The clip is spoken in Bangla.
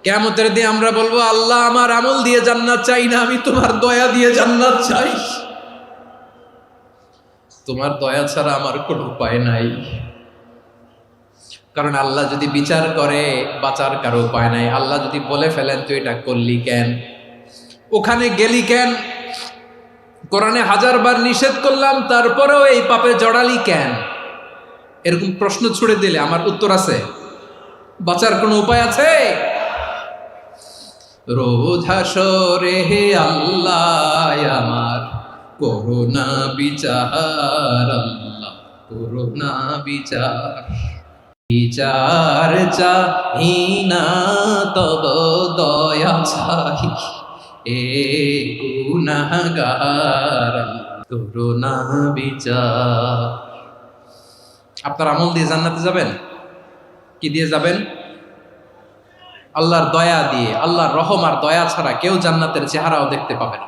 কিয়ামতের দিন আমরা বলবো, আল্লাহ আমার আমল দিয়ে জান্নাত চাই না, আমি তোমার দয়া দিয়ে জান্নাত চাই। তোমার দয়া ছাড়া আমার কোনো উপায় নাই। কারণ আল্লাহ যদি বিচার করে বাঁচার কারো উপায় নাই। আল্লাহ যদি বলে ফেলেন তুই এটা করলি কেন, ওখানে গেলি কেন, কোরআনে 1000 বার নিষেধ করলাম তারপরেও এই পাপে জড়ালি কেন, এরকম প্রশ্ন ছুড়ে দিলে আমার উত্তর আছে? বাঁচার কোনো উপায় আছে? রোজ হাসরে হে আল্লাহ আমার করুণা বিচার, আল্লাহ করুণা বিচার। বিচার চাহি না তব দয়া চাহি, এ গুনাহগার করুণা বিচার। আপনার আমল দিয়ে জান্নাতে যাবেন? কি দিয়ে যাবেন? আল্লাহর দয়া দিয়ে। আল্লাহর রহম আর দয়া ছাড়া কেউ জান্নাতের চেহারাও দেখতে পাবে না।